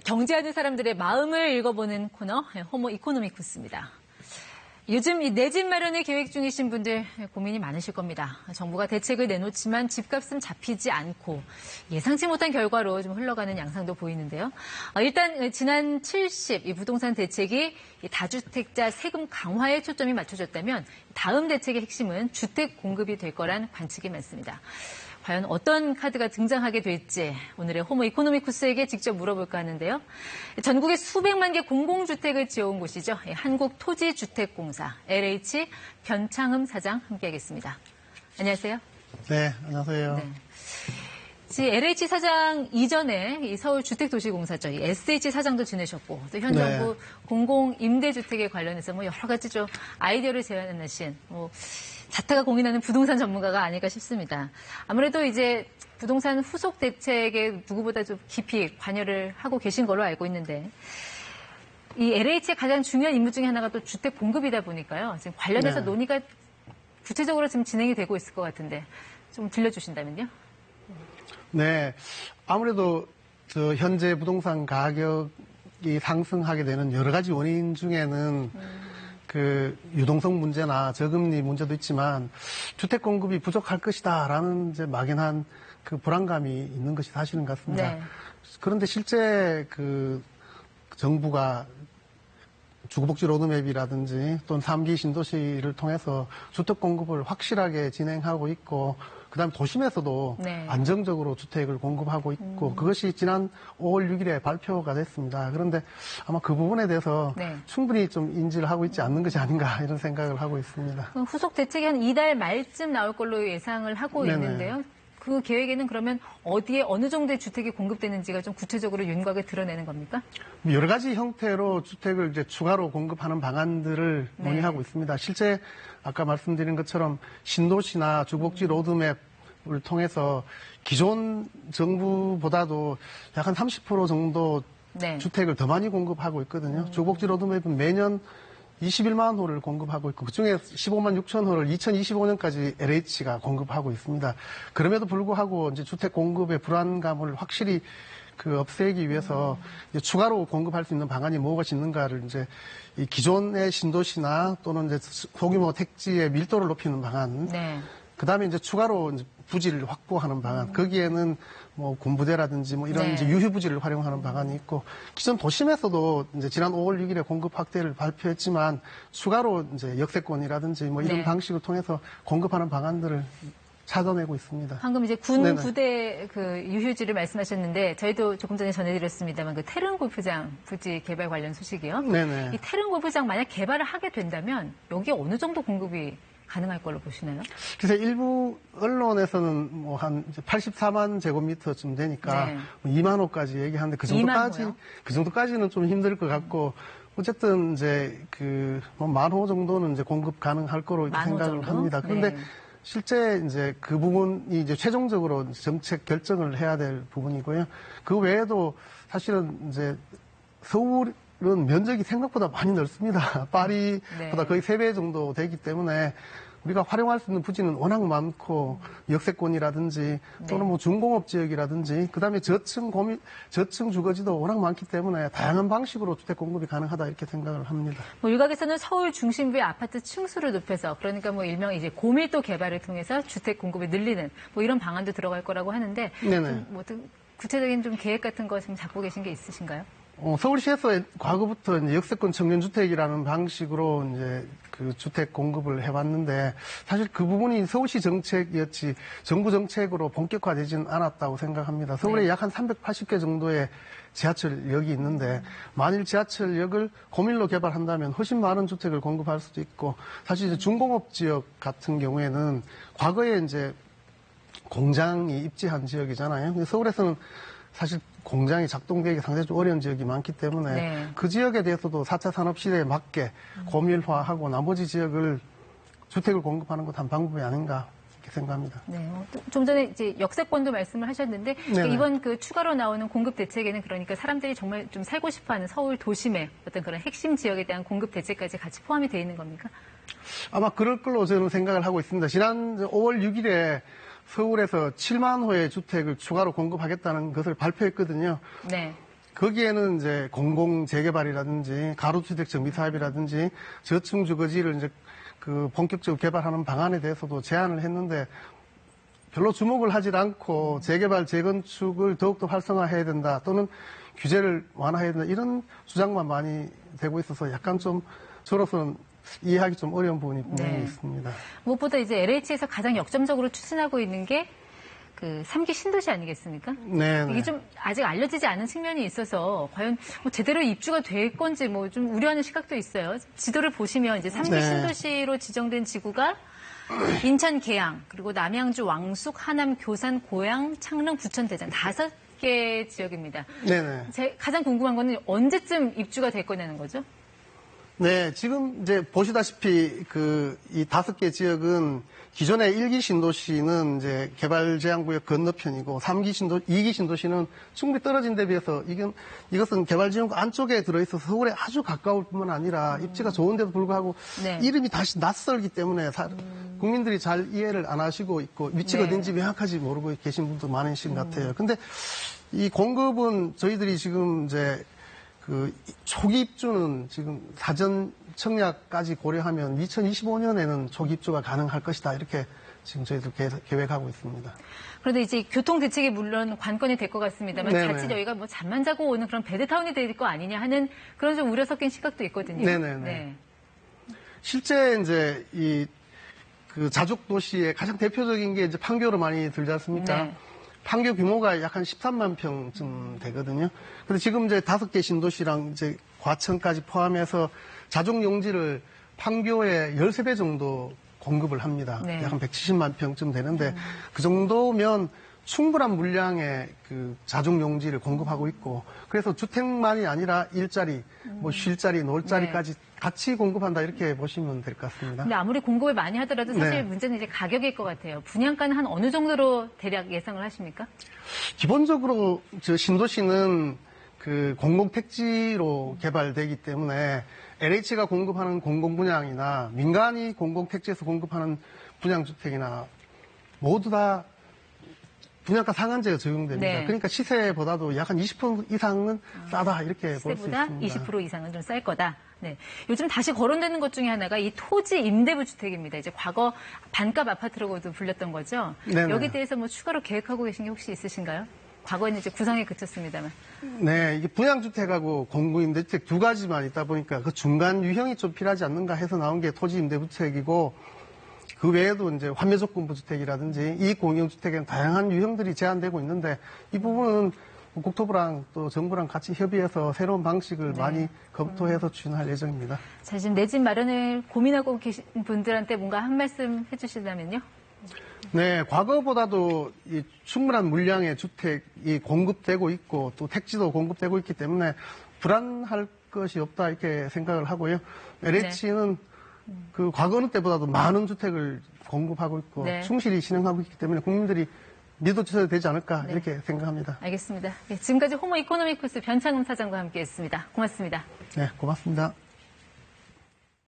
경제하는 사람들의 마음을 읽어보는 코너 호모 이코노미쿠스입니다. 요즘 이 내 집 마련을 계획 중이신 분들 고민이 많으실 겁니다. 정부가 대책을 내놓지만 집값은 잡히지 않고 예상치 못한 결과로 좀 흘러가는 양상도 보이는데요. 일단 지난 70 이 부동산 대책이 다주택자 세금 강화에 초점이 맞춰졌다면 다음 대책의 핵심은 주택 공급이 될 거란 관측이 많습니다. 과연 어떤 카드가 등장하게 될지 오늘의 호모 이코노미쿠스에게 직접 물어볼까 하는데요. 전국에 수백만 개 공공주택을 지어온 곳이죠. 한국토지주택공사 LH 변창흠 사장 함께하겠습니다. 안녕하세요. 네, 안녕하세요. 네. LH 사장 이전에 이 서울주택도시공사죠. 이 SH 사장도 지내셨고 또 현 정부 공공임대주택에 관련해서 여러 가지 좀 아이디어를 제안하신 자타가 공인하는 부동산 전문가가 아닐까 싶습니다. 아무래도 이제 부동산 후속 대책에 누구보다 좀 깊이 관여를 하고 계신 걸로 알고 있는데 이 LH의 가장 중요한 임무 중에 하나가 또 주택 공급이다 보니까요. 지금 관련해서 논의가 구체적으로 지금 진행이 되고 있을 것 같은데 좀 들려주신다면요. 네, 아무래도 현재 부동산 가격이 상승하게 되는 여러 가지 원인 중에는 유동성 문제나 저금리 문제도 있지만 주택 공급이 부족할 것이다라는 이제 막연한 그 불안감이 있는 것이 사실인 것 같습니다. 네. 그런데 실제 정부가 주거복지 로드맵이라든지 또는 3기 신도시를 통해서 주택 공급을 확실하게 진행하고 있고 그다음에 도심에서도 안정적으로 주택을 공급하고 있고 그것이 지난 5월 6일에 발표가 됐습니다. 그런데 아마 그 부분에 대해서 충분히 좀 인지를 하고 있지 않는 것이 아닌가 이런 생각을 하고 있습니다. 후속 대책이 한 이달 말쯤 나올 걸로 예상을 하고 있는데요. 그 계획에는 그러면 어디에 어느 정도의 주택이 공급되는지가 좀 구체적으로 윤곽을 드러내는 겁니까? 여러 가지 형태로 주택을 이제 추가로 공급하는 방안들을 논의하고 있습니다. 실제 아까 말씀드린 것처럼 신도시나 주거복지 로드맵을 통해서 기존 정부보다도 약 한 30% 정도 주택을 더 많이 공급하고 있거든요. 주거복지 로드맵은 매년 21만 호를 공급하고 있고 그중에 15만 6천 호를 2025년까지 LH가 공급하고 있습니다. 그럼에도 불구하고 이제 주택 공급의 불안감을 확실히 없애기 위해서 이제 추가로 공급할 수 있는 방안이 무엇이 있는가를 이제 이 기존의 신도시나 또는 이제 소규모 택지의 밀도를 높이는 방안, 그다음에 이제 추가로 이제 부지를 확보하는 방안, 거기에는 군부대라든지 이런 이제 유휴부지를 활용하는 방안이 있고, 기존 도심에서도 이제 지난 5월 6일에 공급 확대를 발표했지만, 추가로 이제 역세권이라든지 이런 방식을 통해서 공급하는 방안들을 찾아내고 있습니다. 방금 이제 군부대 유휴지를 말씀하셨는데, 저희도 조금 전에 전해드렸습니다만, 태릉 골프장 부지 개발 관련 소식이요. 이 태릉 골프장 만약 개발을 하게 된다면, 여기에 어느 정도 공급이 가능할 걸로 보시나요? 그래서 일부 언론에서는 한 84만 제곱미터쯤 되니까 2만 호까지 얘기하는데 그 정도까지는 좀 힘들 것 같고 어쨌든 이제 10,000호 정도는 이제 공급 가능할 거로 생각을 합니다. 그런데 실제 이제 그 부분이 이제 최종적으로 정책 결정을 해야 될 부분이고요. 그 외에도 사실은 이제 서울은 면적이 생각보다 많이 넓습니다. 파리보다 거의 3배 정도 되기 때문에 우리가 활용할 수 있는 부지는 워낙 많고 역세권이라든지 또는 중공업 지역이라든지 그다음에 저층 주거지도 워낙 많기 때문에 다양한 방식으로 주택 공급이 가능하다 이렇게 생각을 합니다. 일각에서는 서울 중심부의 아파트 층수를 높여서 그러니까 일명 이제 고밀도 개발을 통해서 주택 공급을 늘리는 이런 방안도 들어갈 거라고 하는데 구체적인 좀 계획 같은 거 지금 잡고 계신 게 있으신가요? 서울시에서 과거부터 이제 역세권 청년주택이라는 방식으로 이제 주택 공급을 해왔는데 사실 그 부분이 서울시 정책이었지 정부 정책으로 본격화되지는 않았다고 생각합니다. 서울에 약 한 380개 정도의 지하철역이 있는데 만일 지하철역을 고밀로 개발한다면 훨씬 많은 주택을 공급할 수도 있고 사실 이제 중공업 지역 같은 경우에는 과거에 이제 공장이 입지한 지역이잖아요. 근데 서울에서는 사실 공장이 작동되기 상당히 좀 어려운 지역이 많기 때문에 그 지역에 대해서도 4차 산업시대에 맞게 고밀화하고 나머지 지역을 주택을 공급하는 것 한 방법이 아닌가 이렇게 생각합니다. 좀 전에 이제 역세권도 말씀을 하셨는데 이번 추가로 나오는 공급 대책에는 그러니까 사람들이 정말 좀 살고 싶어하는 서울 도심의 어떤 그런 핵심 지역에 대한 공급 대책까지 같이 포함이 되어 있는 겁니까? 아마 그럴 걸로 저는 생각을 하고 있습니다. 지난 5월 6일에 서울에서 7만 호의 주택을 추가로 공급하겠다는 것을 발표했거든요. 거기에는 이제 공공 재개발이라든지 가로주택 정비 사업이라든지 저층 주거지를 이제 그 본격적으로 개발하는 방안에 대해서도 제안을 했는데 별로 주목을 하질 않고 재개발 재건축을 더욱더 활성화해야 된다 또는 규제를 완화해야 된다 이런 주장만 많이 되고 있어서 약간 좀 저로서는 이해하기 좀 어려운 부분이 분명히 있습니다. 무엇보다 이제 LH에서 가장 역점적으로 추진하고 있는 게 그 3기 신도시 아니겠습니까? 네. 이게 좀 아직 알려지지 않은 측면이 있어서 과연 뭐 제대로 입주가 될 건지 뭐 좀 우려하는 시각도 있어요. 지도를 보시면 이제 3기 네. 신도시로 지정된 지구가 인천 계양, 그리고 남양주 왕숙, 하남 교산, 고양, 창릉, 부천, 대전 5개 지역입니다. 네네. 가장 궁금한 거는 언제쯤 입주가 될 거냐는 거죠? 네, 지금 이제 보시다시피 이 5개 지역은 기존의 1기 신도시는 이제 개발 제한구역 건너편이고 2기 신도시는 충분히 떨어진 데 비해서 이것은 개발 지역구 안쪽에 들어있어서 서울에 아주 가까울 뿐만 아니라 입지가 좋은데도 불구하고 네. 이름이 다시 낯설기 때문에 국민들이 잘 이해를 안 하시고 있고 위치가 네. 어딘지 명확하지 모르고 계신 분도 많으신 것 같아요. 근데 이 공급은 저희들이 지금 이제 초기 입주는 지금 사전 청약까지 고려하면 2025년에는 초기 입주가 가능할 것이다. 이렇게 지금 저희들 계획하고 있습니다. 그런데 이제 교통 대책이 물론 관건이 될 것 같습니다만 네네. 자칫 여기가 뭐 잠만 자고 오는 그런 베드타운이 될 거 아니냐 하는 그런 좀 우려 섞인 시각도 있거든요. 네네네. 네. 실제 이제 그 자족 도시의 가장 대표적인 게 이제 판교로 많이 들지 않습니까? 네. 판교 규모가 약 한 13만 평쯤 되거든요. 근데 지금 이제 5개 신도시랑 이제 과천까지 포함해서 자족 용지를 판교에 13배 정도 공급을 합니다. 네. 약 한 170만 평쯤 되는데 그 정도면 충분한 물량의 그 자족 용지를 공급하고 있고 그래서 주택만이 아니라 일자리, 뭐 쉴자리, 놀자리까지 같이 공급한다 이렇게 보시면 될 것 같습니다. 근데 아무리 공급을 많이 하더라도 사실 네. 문제는 이제 가격일 것 같아요. 분양가는 한 어느 정도로 대략 예상을 하십니까? 기본적으로 저 신도시는 그 공공택지로 개발되기 때문에 LH가 공급하는 공공분양이나 민간이 공공택지에서 공급하는 분양주택이나 모두 다 분양가 상한제가 적용됩니다. 네. 그러니까 시세보다도 약 한 20% 이상은 싸다 이렇게 볼 수 시세보다 있습니다. 20% 이상은 좀 쌀 거다. 네. 요즘 다시 거론되는 것 중에 하나가 이 토지 임대부 주택입니다. 이제 과거 반값 아파트라고도 불렸던 거죠. 네네. 여기에 대해서 뭐 추가로 계획하고 계신 게 혹시 있으신가요? 과거에는 이제 구상에 그쳤습니다만. 네, 이게 분양주택하고 공공임대주택 두 가지만 있다 보니까 그 중간 유형이 좀 필요하지 않는가 해서 나온 게 토지임대주택이고 그 외에도 이제 환매조건부 주택이라든지 이익공용주택에는 다양한 유형들이 제한되고 있는데 이 부분은 국토부랑 또 정부랑 같이 협의해서 새로운 방식을 많이 검토해서 추진할 예정입니다. 자, 지금 내 집 마련을 고민하고 계신 분들한테 뭔가 한 말씀 해주시다면요? 네, 과거보다도 이 충분한 물량의 주택이 공급되고 있고 또 택지도 공급되고 있기 때문에 불안할 것이 없다 이렇게 생각을 하고요. LH는 그 과거 어느 때보다도 많은 주택을 공급하고 있고 네. 충실히 진행하고 있기 때문에 국민들이 믿어주셔도 되지 않을까 이렇게 생각합니다. 알겠습니다. 네, 지금까지 호모 이코노미쿠스 변창흠 사장과 함께했습니다. 고맙습니다. 네, 고맙습니다.